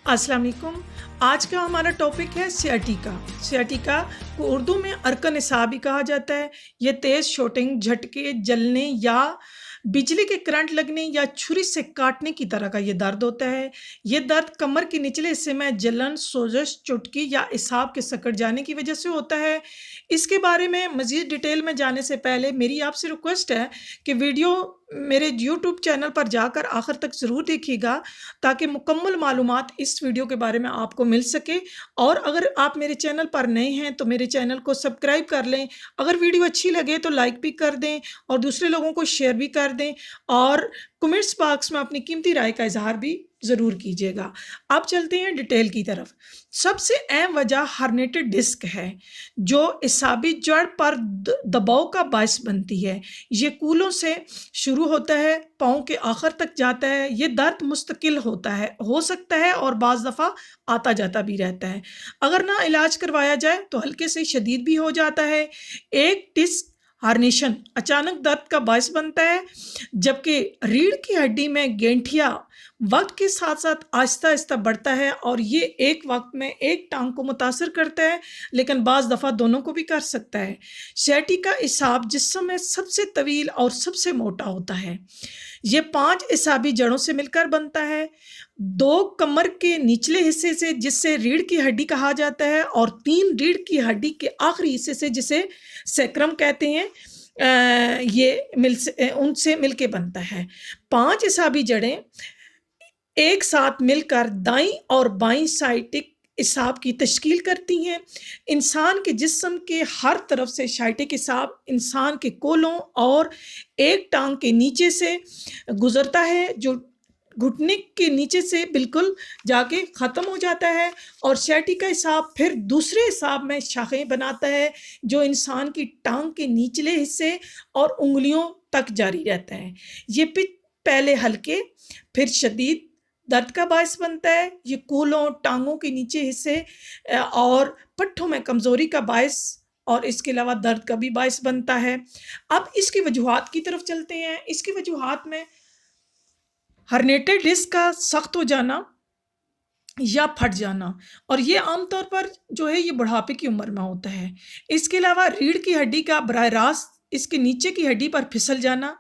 अस्सलाम वालेकुम। आज का हमारा टॉपिक है सियाटिका। सियाटिका को उर्दू में अरकन-ए-साह भी कहा जाता है। ये तेज़ शॉटिंग, झटके, जलने या बिजली के करंट लगने या छुरी से काटने की तरह का ये दर्द होता है। ये दर्द कमर के निचले हिस्से में जलन, सोज़श, चुटकी या एसाब के सिकुड़ जाने की वजह से होता है। इसके बारे में मज़ीद डिटेल में जाने से पहले मेरी आपसे रिक्वेस्ट है कि वीडियो मेरे यूट्यूब चैनल पर जाकर आखिर तक ज़रूर देखिएगा, ताकि मुकम्मल मालूमात इस वीडियो के बारे में आपको मिल सके। और अगर आप मेरे चैनल पर नए हैं तो मेरे चैनल को सब्सक्राइब कर लें। अगर वीडियो अच्छी लगे तो लाइक भी कर दें और दूसरे लोगों को शेयर भी कर दें, और कमेंट्स बॉक्स में अपनी कीमती राय का इज़हार भी ज़रूर कीजिएगा। अब चलते हैं डिटेल की तरफ। सबसे अहम वजह हर्निएटेड डिस्क है, जो एसाबी जड़ पर दबाव का बायस बनती है। ये कूलों से शुरू होता है, पाँव के आखिर तक जाता है। ये दर्द मुस्तकिल हो सकता है और बाज़ दफ़ा आता जाता भी रहता है। अगर ना इलाज करवाया जाए तो हल्के से शदीद भी हो जाता है। एक डिस्क हर्निशन अचानक दर्द का बायस बनता है, जबकि रीढ़ की हड्डी में गेंठिया वक्त के साथ साथ आहिस्ता आहिस्ता बढ़ता है, और ये एक वक्त में एक टांग को मुतासर करता है, लेकिन बाज़ दफ़ा दोनों को भी कर सकता है। सियाटिका एसाब जिस्म में सबसे तवील और सबसे मोटा होता है। ये 5 एसाबी जड़ों से मिलकर बनता है। 2 कमर के निचले हिस्से से, जिससे रीढ़ की हड्डी कहा जाता है, और 3 रीढ़ की हड्डी के आखिरी हिस्से से, जिसे सैक्रम कहते हैं, उनसे मिलके बनता है। 5 एसाबी जड़ें एक साथ मिलकर दाईं और बाईं साइटिक एसाब की तश्कील करती हैं। इंसान के जिस्म के हर तरफ से साइटिक एसाब इंसान के कोलों और एक टांग के नीचे से गुजरता है, जो घुटने के नीचे से बिल्कुल जाके ख़त्म हो जाता है, और सियाटिका एसाब फिर दूसरे एसाब में शाखें बनाता है, जो इंसान की टांग के निचले हिस्से और उंगलियों तक जारी रहता है। ये पहले हल्के फिर शदीद दर्द का बायस बनता है। ये कूलों, टांगों के नीचे हिस्से और पट्ठों में कमज़ोरी का बायस, और इसके अलावा दर्द का भी बायस बनता है। अब इसकी वजूहात की तरफ चलते हैं। इसकी वजूहात में हर्निएटेड डिस्क का सख्त हो जाना या फट जाना, और ये आमतौर पर जो है ये बुढ़ापे की उम्र में होता है। इसके अलावा रीढ़ की हड्डी का बराह रास्त इसके नीचे की हड्डी पर फिसल जाना,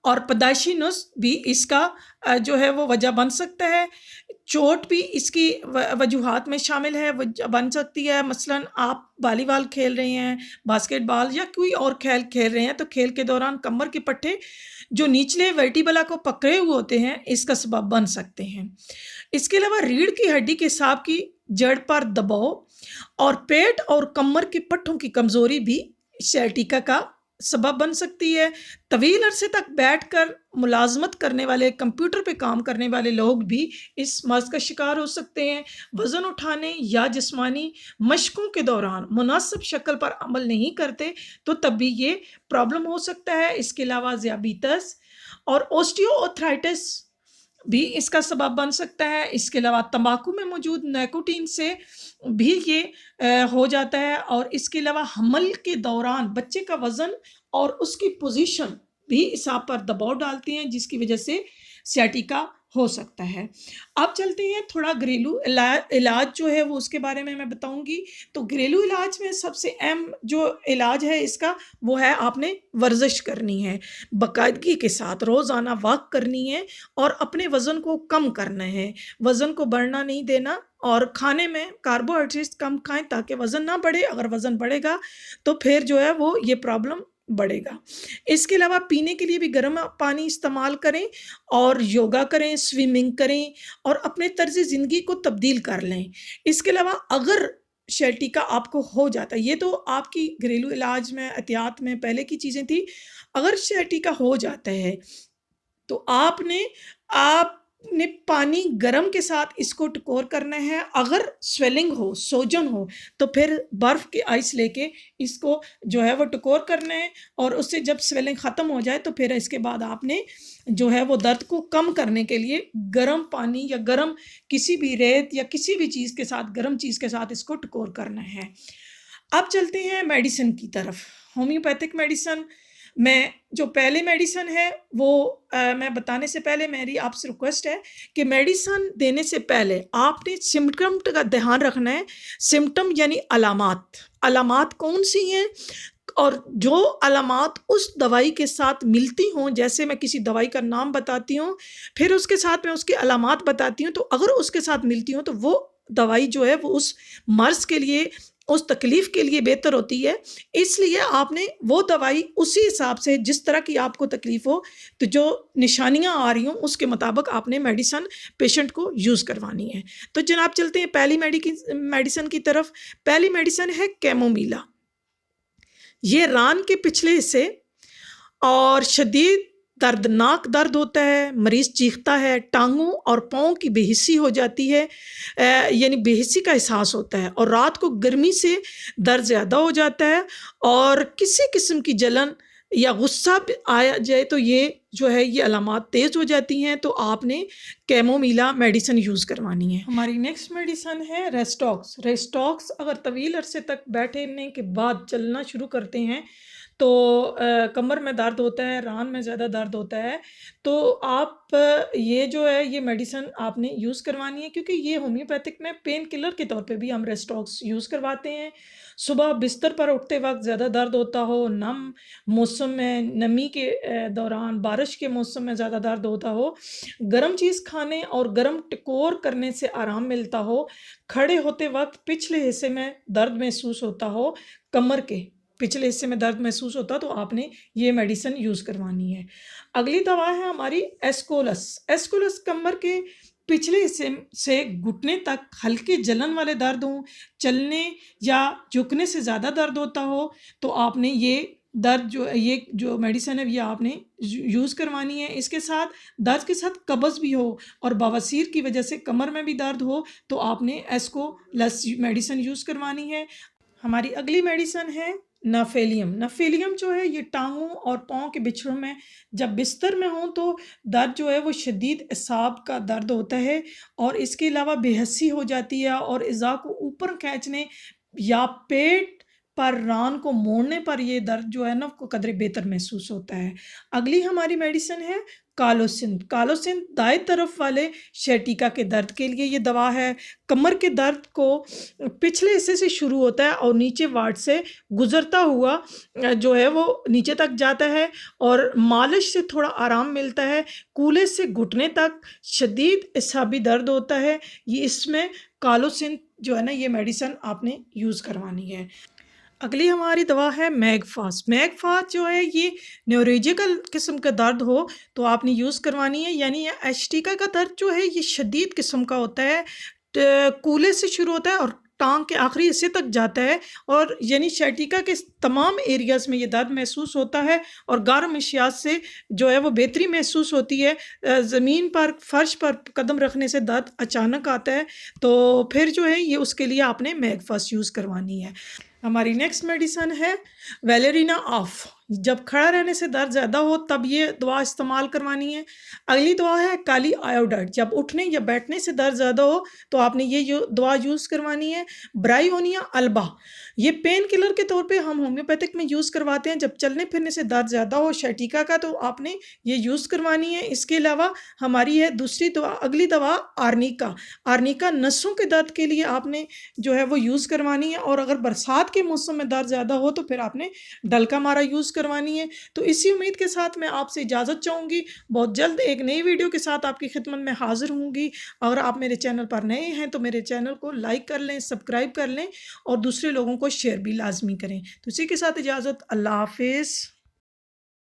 और पैदाइशी नुस्ख भी इसका जो है वो वजह बन सकता है। चोट भी इसकी वजूहात में शामिल है, बन सकती है। मसलन आप वॉलीबॉल खेल रहे हैं, बास्केटबॉल या कोई और खेल खेल रहे हैं, तो खेल के दौरान कमर के पट्टे जो निचले वर्टिब्रा को पकड़े हुए होते हैं, इसका सबब बन सकते हैं। इसके अलावा रीढ़ की हड्डी के एसाब की जड़ पर दबाव और पेट और कमर के पट्टों की कमज़ोरी भी सियाटिका का सबब बन सकती है। तवील अरसे तक बैठकर मुलाजमत करने वाले, कंप्यूटर पे काम करने वाले लोग भी इस मर्ज़ का शिकार हो सकते हैं। वज़न उठाने या जिस्मानी मशकों के दौरान मुनासिब शक्ल पर अमल नहीं करते तो तब भी ये प्रॉब्लम हो सकता है। इसके अलावा ज़ियाबीतस और ऑस्टियोआर्थराइटिस भी इसका सबब बन सकता है। इसके अलावा तंबाकू में मौजूद निकोटीन से भी ये हो जाता है, और इसके अलावा हमल के दौरान बच्चे का वज़न और उसकी पोजीशन भी एसाब पर दबाव डालती हैं, जिसकी वजह से सियाटिका हो सकता है। अब चलते हैं थोड़ा घरेलू इलाज जो है वो उसके बारे में मैं बताऊंगी। तो घरेलू इलाज में सबसे अहम जो इलाज है इसका, वो है आपने वर्जिश करनी है, बाकायदगी के साथ रोज़ाना वॉक करनी है, और अपने वज़न को कम करना है। वज़न को बढ़ना नहीं देना, और खाने में कार्बोहाइड्रेट्स कम खाएं ताकि वज़न ना बढ़े। अगर वज़न बढ़ेगा तो फिर जो है वो ये प्रॉब्लम बढ़ेगा। इसके अलावा पीने के लिए भी गर्म पानी इस्तेमाल करें, और योगा करें, स्विमिंग करें, और अपने तर्ज़ ज़िंदगी को तब्दील कर लें। इसके अलावा अगर सियाटिका आपको हो जाता है, ये तो आपकी घरेलू इलाज में एहतियात में पहले की चीज़ें थी। अगर सियाटिका हो जाता है तो आपने पानी गर्म के साथ इसको टकोर करना है। अगर स्वेलिंग हो, सोजन हो, तो फिर बर्फ़ की आइस लेके इसको जो है वो टकोर करना है, और उससे जब स्वेलिंग ख़त्म हो जाए तो फिर इसके बाद आपने जो है वो दर्द को कम करने के लिए गर्म पानी या गर्म किसी भी रेत या किसी भी चीज़ के साथ, गर्म चीज़ के साथ इसको टकोर करना है। अब चलते हैं मेडिसिन की तरफ। होम्योपैथिक मेडिसिन میں جو پہلی میڈیسن ہے وہ میں بتانے سے پہلے میری آپ سے ریکویسٹ ہے کہ میڈیسن دینے سے پہلے آپ نے سمٹم کا دھیان رکھنا ہے. سمٹم یعنی علامات کون سی ہیں، اور جو علامات اس دوائی کے ساتھ ملتی ہوں، جیسے میں کسی دوائی کا نام بتاتی ہوں پھر اس کے ساتھ میں اس کی علامات بتاتی ہوں، تو اگر اس کے ساتھ ملتی ہوں تو وہ دوائی جو ہے وہ اس مرض کے لیے، اس تکلیف کے لیے بہتر ہوتی ہے. اس لیے آپ نے وہ دوائی اسی حساب سے جس طرح کی آپ کو تکلیف ہو، تو جو نشانیاں آ رہی ہوں اس کے مطابق آپ نے میڈیسن پیشنٹ کو یوز کروانی ہے. تو جناب چلتے ہیں پہلی میڈیسن کی طرف. پہلی میڈیسن ہے کیمومیلا. یہ ران کے پچھلے حصے اور شدید دردناک درد ہوتا ہے، مریض چیختا ہے، ٹانگوں اور پاؤں کی بے حسی ہو جاتی ہے، یعنی بے حسی کا احساس ہوتا ہے، اور رات کو گرمی سے درد زیادہ ہو جاتا ہے، اور کسی قسم کی جلن یا غصہ آیا جائے تو یہ جو ہے یہ علامات تیز ہو جاتی ہیں. تو آپ نے کیمومیلا میڈیسن یوز کروانی ہے. ہماری نیکسٹ میڈیسن ہے ریسٹاکس. اگر طویل عرصے تک بیٹھنے کے بعد چلنا شروع کرتے ہیں تو کمر میں درد ہوتا ہے، ران میں زیادہ درد ہوتا ہے، تو آپ یہ جو ہے یہ میڈیسن آپ نے یوز کروانی ہے، کیونکہ یہ ہومیوپیتھک میں پین کلر کے طور پہ بھی ہم ریسٹاکس یوز کرواتے ہیں. صبح بستر پر اٹھتے وقت زیادہ درد ہوتا ہو، نم موسم میں نمی کے دوران، بارش کے موسم میں زیادہ درد ہوتا ہو، گرم چیز کھانے اور گرم ٹکور کرنے سے آرام ملتا ہو، کھڑے ہوتے وقت پچھلے حصے میں درد محسوس ہوتا ہو، کمر کے پچھلے حصے میں درد محسوس ہوتا تو آپ نے یہ میڈیسن یوز کروانی ہے. اگلی دوا ہے ہماری ایسکولس کمر کے پچھلے حصے سے گھٹنے تک ہلکے جلن والے درد ہوں، چلنے یا جھکنے سے زیادہ درد ہوتا ہو تو آپ نے یہ جو میڈیسن ہے یہ آپ نے یوز کروانی ہے. اس کے ساتھ درد کے ساتھ قبض بھی ہو اور بواسیر کی وجہ سے کمر میں بھی درد ہو تو آپ نے ایسکولس میڈیسن یوز کروانی ہے. ہماری اگلی میڈیسن ہے نفیلیم جو ہے یہ ٹانگوں اور پاؤں کے بچھڑوں میں جب بستر میں ہوں تو درد جو ہے وہ شدید اعصاب کا درد ہوتا ہے، اور اس کے علاوہ بے حسی ہو جاتی ہے، اور اعضاء کو اوپر کھینچنے یا پیٹ پر ران کو موڑنے پر یہ درد جو ہے نا کو قدرے بہتر محسوس ہوتا ہے. اگلی ہماری میڈیسن ہے کالوسن دائیں طرف والے شیٹیکا کے درد کے لیے یہ دوا ہے. کمر کے درد کو پچھلے حصے سے شروع ہوتا ہے اور نیچے وارڈ سے گزرتا ہوا جو ہے وہ نیچے تک جاتا ہے، اور مالش سے تھوڑا آرام ملتا ہے. کولے سے گھٹنے تک شدید اعصابی درد ہوتا ہے. یہ اس میں کالوسن جو ہے نا یہ میڈیسن آپ نے یوز کروانی ہے. اگلی ہماری دوا ہے میگ فاسٹ جو ہے یہ نیوریجیکل قسم کا درد ہو تو آپ نے یوز کروانی ہے. یعنی یہ ایشٹیکا کا درد جو ہے یہ شدید قسم کا ہوتا ہے، کولے سے شروع ہوتا ہے اور ٹانگ کے آخری حصے تک جاتا ہے، اور یعنی شیٹیکا کے تمام ایریاز میں یہ درد محسوس ہوتا ہے، اور گرم اشیاء سے جو ہے وہ بہتری محسوس ہوتی ہے. زمین پر فرش پر قدم رکھنے سے درد اچانک آتا ہے، تو پھر جو ہے یہ اس کے لیے آپ نے میگ فاسٹ یوز کروانی ہے. ہماری نیکسٹ میڈیسن ہے ویلیرینا آف. جب کھڑا رہنے سے درد زیادہ ہو تب یہ دوا استعمال کروانی ہے. اگلی دوا ہے کالی آیوڈائڈ. جب اٹھنے یا بیٹھنے سے درد زیادہ ہو تو آپ نے یہ دوا یوز کروانی ہے. برائیونیا البا یہ پین کلر کے طور پہ ہم ہومیوپیتھک میں یوز کرواتے ہیں جب چلنے پھرنے سے درد زیادہ ہو شیٹیکا کا، تو آپ نے یہ یوز کروانی ہے. اس کے علاوہ ہماری ہے دوسری دوا، اگلی دوا آرنیکا نسوں کے درد کے لیے آپ نے جو ہے وہ یوز کروانی ہے. اور اگر برسات کے موسم میں درد زیادہ ہو تو پھر آپ نے ڈلکا مارا یوز کروانی ہے. تو اسی امید کے ساتھ میں آپ سے اجازت چاہوں گی. بہت جلد ایک نئی ویڈیو کے ساتھ آپ کی خدمت میں حاضر ہوں گی. اگر آپ میرے چینل پر نئے ہیں تو میرے چینل کو لائک کر لیں، سبسکرائب کر لیں، اور دوسرے لوگوں کو شیئر بھی لازمی کریں. تو اسی کے ساتھ اجازت، اللہ حافظ.